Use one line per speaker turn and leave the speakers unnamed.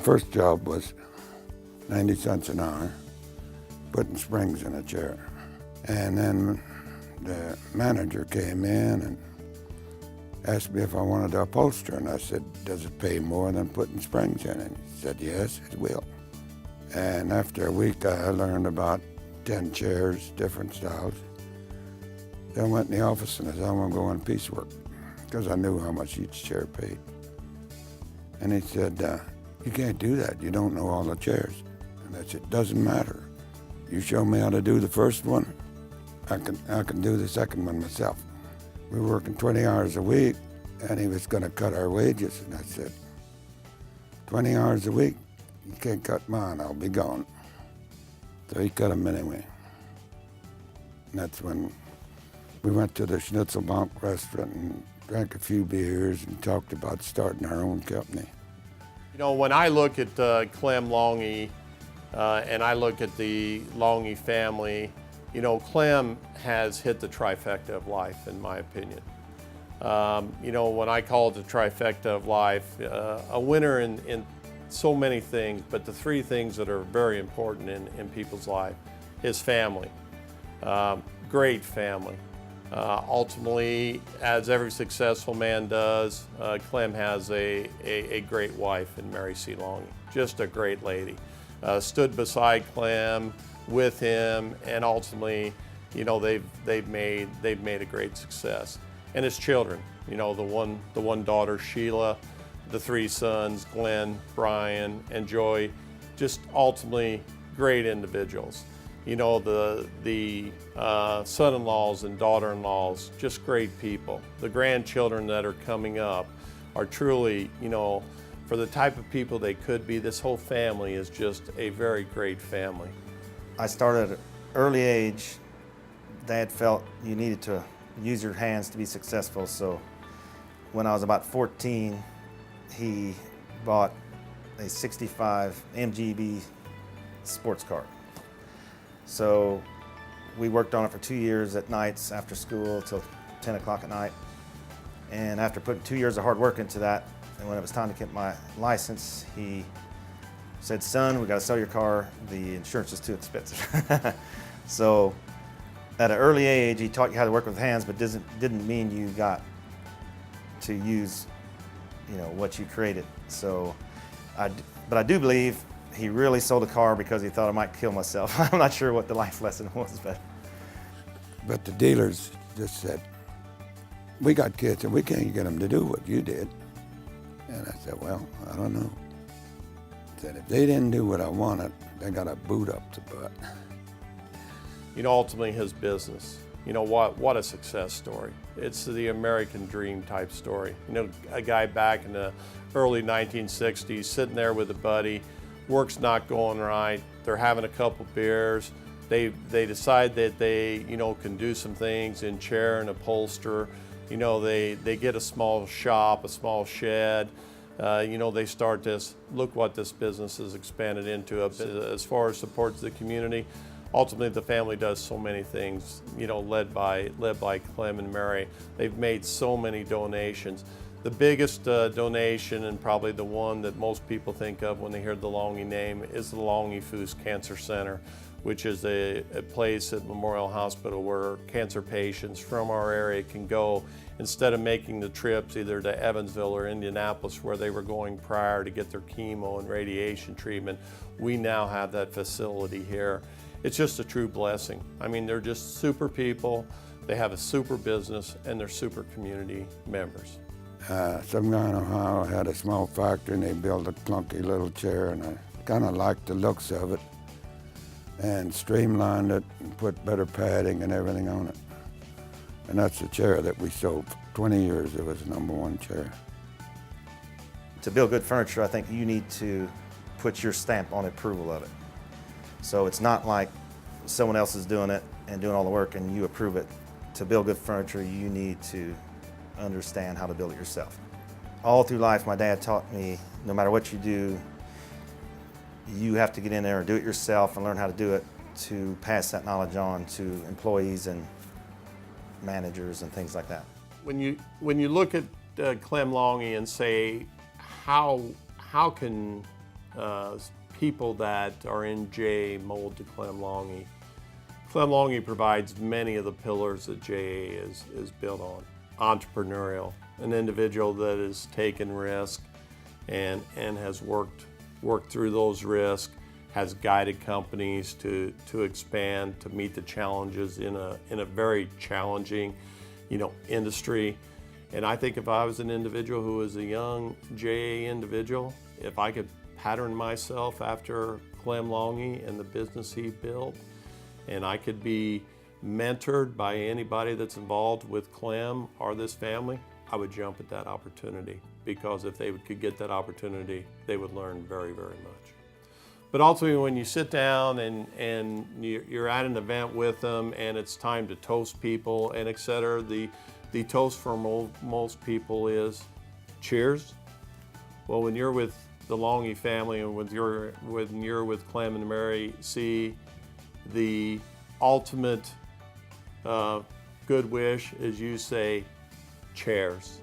first job was 90 cents an hour, putting springs in a chair. And then the manager came in and asked me if I wanted to upholster, and I said, does it pay more than putting springs in? And he said, yes, it will. And after a week, I learned about 10 chairs, different styles. Then I went in the office and I said, I want to go on piecework, because I knew how much each chair paid. And he said, you can't do that. You don't know all the chairs. And I said, it doesn't matter. You show me how to do the first one, I can do the second one myself. We were working 20 hours a week, and he was going to cut our wages. And I said, 20 hours a week? You can't cut mine, I'll be gone. So he cut them anyway. And that's when we went to the Schnitzelbank restaurant and drank a few beers and talked about starting our own company.
You know, when I look at Clem Lange and I look at the Lange family, you know, Clem has hit the trifecta of life, in my opinion. You know, when I call it the trifecta of life, a winner in so many things, but the three things that are very important in people's life is family, great family. Ultimately, as every successful man does, Clem has a great wife in Mary C. Lange, just a great lady. Stood beside Clem, with him, and ultimately, you know, they've made a great success. And his children, you know, the one daughter, Sheila, the three sons, Glenn, Brian, and Joy, just ultimately great individuals. You know, the son-in-laws and daughter-in-laws, just great people. The grandchildren that are coming up are truly, you know, for the type of people they could be, this whole family is just a very great family.
I started at an early age. Dad felt you needed to use your hands to be successful, so when I was about 14, he bought a 65 MGB sports car. So we worked on it for 2 years at nights after school till 10 o'clock at night. And after putting 2 years of hard work into that, and when it was time to get my license, he said, son, we got to sell your car. The insurance is too expensive. So at an early age, he taught you how to work with hands, but didn't mean you got to use, you know, what you created. So, but I do believe he really sold the car because he thought I might kill myself. I'm not sure what the life lesson was,
But the dealers just said, we got kids and we can't get them to do what you did. And I said, well, I don't know. I said, if they didn't do what I wanted, they got a boot up the butt.
You know, ultimately his business, you know, what a success story. It's the American dream type story. You know, a guy back in the early 1960s sitting there with a buddy, work's not going right, they're having a couple beers, they decide that they, you know, can do some things in chair and upholster. You know, they get a small shop, a small shed. You know, they start this, look what this business has expanded into. As far as support to the community, ultimately the family does so many things, you know, led by Clem and Mary. They've made so many donations. The biggest donation, and probably the one that most people think of when they hear the Lange name, is the Lange Foos Cancer Center, which is a place at Memorial Hospital where cancer patients from our area can go instead of making the trips either to Evansville or Indianapolis where they were going prior to get their chemo and radiation treatment. We now have that facility here. It's just a true blessing. I mean, they're just super people, they have a super business, and they're super community members.
Some guy in Ohio had a small factory and they built a clunky little chair, and I kind of liked the looks of it and streamlined it and put better padding and everything on it. And that's the chair that we sold. For 20 years, it was the #1 chair.
To build good furniture, I think you need to put your stamp on approval of it. So it's not like someone else is doing it and doing all the work and you approve it. To build good furniture, you need to understand how to build it yourself. All through life, my dad taught me, no matter what you do, you have to get in there and do it yourself and learn how to do it to pass that knowledge on to employees and managers and things like that.
When you look at Clem Lange and say, how can people that are in JA mold to Clem Lange. Clem Lange provides many of the pillars that JA is built on. Entrepreneurial, an individual that has taken risk and has worked through those risks, has guided companies to expand, to meet the challenges in a very challenging, industry. And I think if I was an individual who was a young JA individual, if I could pattern myself after Clem Lange and the business he built, and I could be mentored by anybody that's involved with Clem or this family, I would jump at that opportunity, because if they could get that opportunity, they would learn very, very much. But ultimately, when you sit down and you're at an event with them and it's time to toast people and et cetera, the toast for most people is cheers. Well, when you're with the Lange family and when you're with Clem and Mary C., the ultimate good wish is you say, cheers.